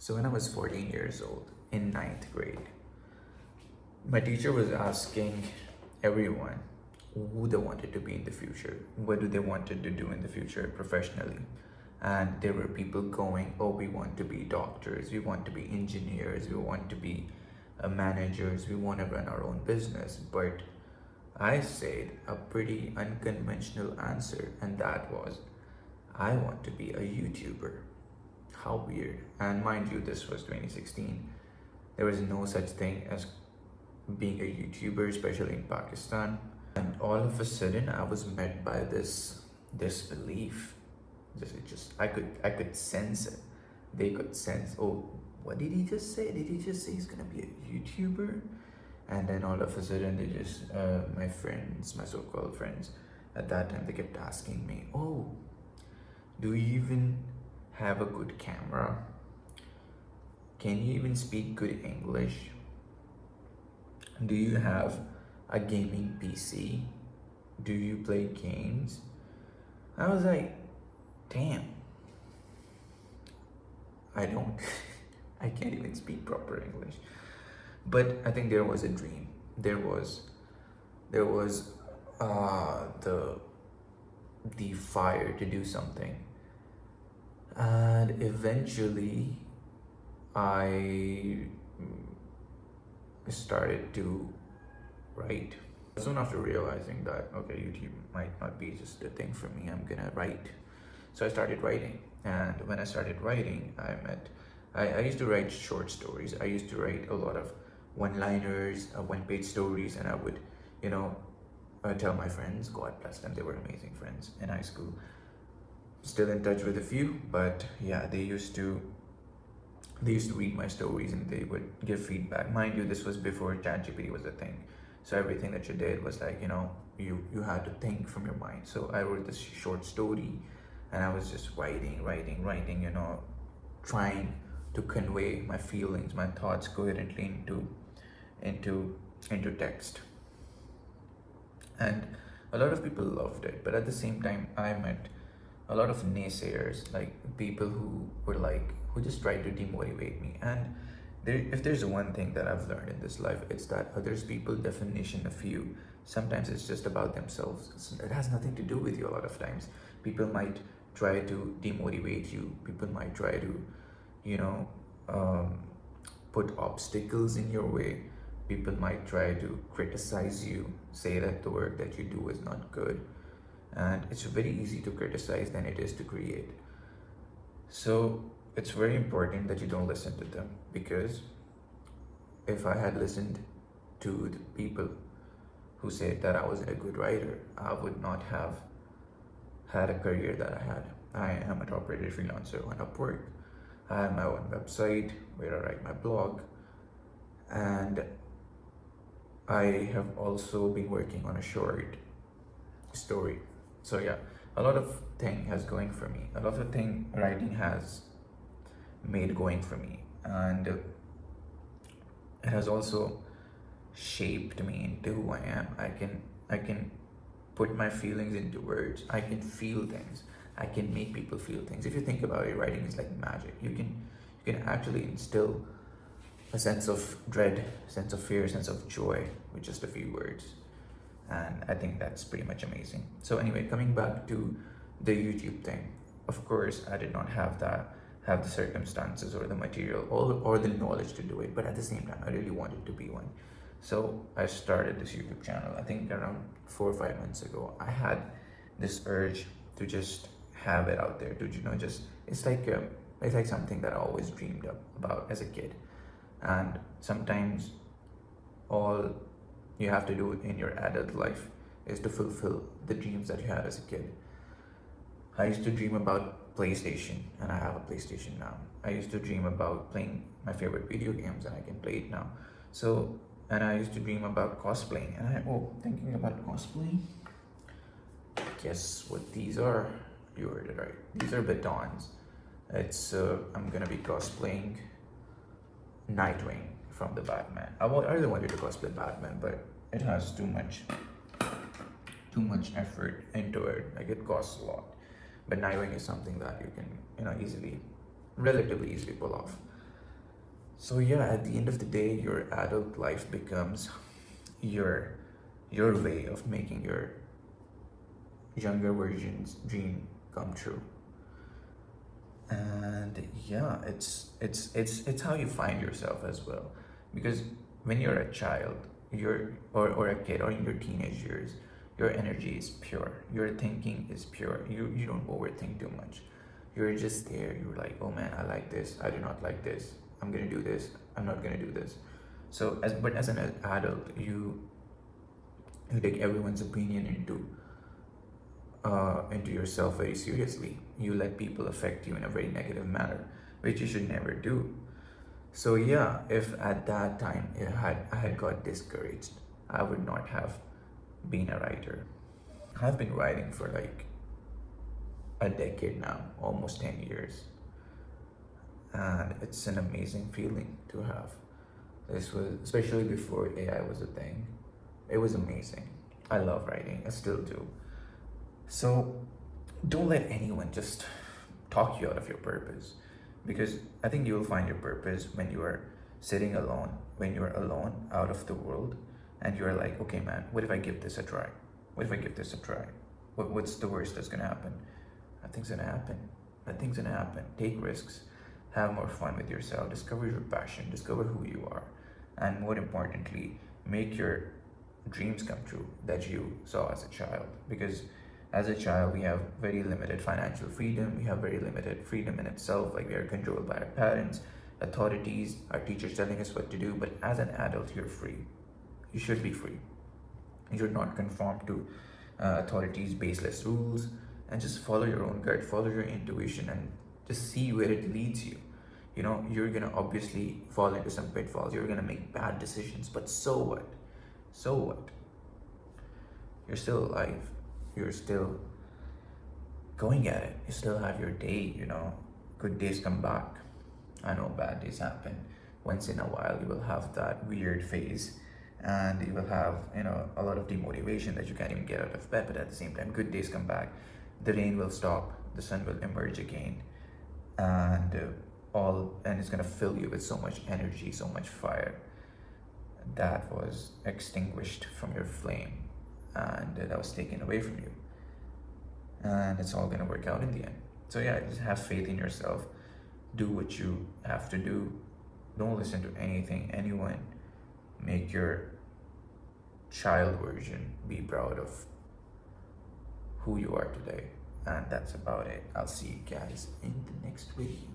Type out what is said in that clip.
So when I was 14 years old in ninth grade, my teacher was asking everyone who they wanted to be in the future, what do they wanted to do in the future professionally. And there were people going, oh, we want to be doctors, we want to be engineers, we want to be managers, we want to run our own business. But I said a pretty unconventional answer, and that was, I want to be a YouTuber. How weird. And mind you, this was 2016. There was no such thing as being a YouTuber, especially in Pakistan. And all of a sudden, I was met by this disbelief. I could sense it. They could sense. Oh, what did he just say? Did he just say he's gonna be a YouTuber? And then all of a sudden, they just my friends, my so-called friends, at that time they kept asking me, "Oh, do you even have a good camera? Can you even speak good English? Do you have a gaming PC? Do you play games?" I was like, damn, I don't, I can't even speak proper English. But I think there was a dream. There was the fire to do something. And eventually, I started to write. Soon after realizing that, okay, YouTube might not be just a thing for me, I'm gonna write. So I started writing. And when I started writing, I used to write short stories. I used to write a lot of one-liners, one-page stories, and I would, you know, tell my friends, God bless them, they were amazing friends in high school. Still in touch with a few, but yeah, they used to read my stories and they would give feedback. Mind you, this was before ChatGPT was a thing. So everything that you did was like, you had to think from your mind. So I wrote this short story and I was just writing, trying to convey my feelings, my thoughts coherently into text. And a lot of people loved it, but at the same time I met a lot of naysayers, like people who just tried to demotivate me. And if there's one thing that I've learned in this life, it's that others people's definition of you, sometimes it's just about themselves. It has nothing to do with you. A lot of times people might try to demotivate you, people might try to you know um, put obstacles in your way. People might try to criticize you, say that the work that you do is not good. And it's very easy to criticize than it is to create. So it's very important that you don't listen to them, because if I had listened to the people who said that I wasn't a good writer, I would not have had a career that I had. I am a top-rated freelancer on Upwork. I have my own website where I write my blog, and I have also been working on a short story. So yeah, a lot of thing has going for me. A lot of thing writing has made going for me, and it has also shaped me into who I am. I can put my feelings into words. I can feel things. I can make people feel things. If you think about it, writing is like magic. You can actually instill a sense of dread, sense of fear, sense of joy with just a few words. And I think that's pretty much amazing. So anyway, coming back to the YouTube thing, of course I did not have the circumstances or the material or the knowledge to do it, but at the same time I really wanted to be one. So I started this YouTube channel. I think around 4 or 5 months ago. I had this urge to just have it out there, to just it's like something that I always dreamed about as a kid. And sometimes all you have to do in your adult life is to fulfill the dreams that you had as a kid. I used to dream about PlayStation, and I have a PlayStation now. I used to dream about playing my favorite video games, and I can play it now. So, and I used to dream about cosplaying, and thinking about cosplaying. Guess what these are? You heard it right. These are batons. I'm gonna be cosplaying Nightwing from the Batman. I really wanted to cosplay Batman, but it has too much effort into it. Like, it costs a lot. But Nightwing is something that you can, relatively easily pull off. So yeah, at the end of the day, your adult life becomes your your way of making your younger version's dream come true. And yeah, it's how you find yourself as well, because when you're a child, you're or a kid, or in your teenage years, your energy is pure, your thinking is pure, you don't overthink too much. You're just there, you're like, oh man, I like this, I do not like this, I'm gonna do this, I'm not gonna do this. So as an adult, you take everyone's opinion into yourself very seriously. You let people affect you in a very negative manner, which you should never do. So yeah, if at that time I had got discouraged, I would not have been a writer. I've been writing for like a decade now, almost 10 years, and it's an amazing feeling to have. This was especially before AI was a thing. It was amazing. I love writing. I still do. So don't let anyone just talk you out of your purpose, because I think you will find your purpose when you are sitting alone, when you're alone out of the world, and you're like, okay, man, what if I give this a try? What if I give this a try? What's the worst that's gonna happen? Nothing's gonna happen. Nothing's gonna happen. Take risks, have more fun with yourself, discover your passion, discover who you are, and more importantly, make your dreams come true that you saw as a child. Because as a child, we have very limited financial freedom, we have very limited freedom in itself, like we are controlled by our parents, authorities, our teachers telling us what to do. But as an adult, you're free. You should be free. You should not conform to authorities' baseless rules, and just follow your own gut, follow your intuition, and just see where it leads you. You know, you're gonna obviously fall into some pitfalls, you're gonna make bad decisions, but so what? So what? You're still alive. You're still going at it. You still have your day, you know. Good days come back. I know bad days happen. Once in a while, you will have that weird phase, and you will have, you know, a lot of demotivation that you can't even get out of bed. But at the same time, good days come back. The rain will stop. The sun will emerge again, and it's gonna fill you with so much energy, so much fire that was extinguished from your flame, and that was taken away from you, and it's all going to work out in the end. So yeah, just have faith in yourself, do what you have to do, don't listen to anything, anyone. Make your child version be proud of who you are today, and that's about it. I'll see you guys in the next video.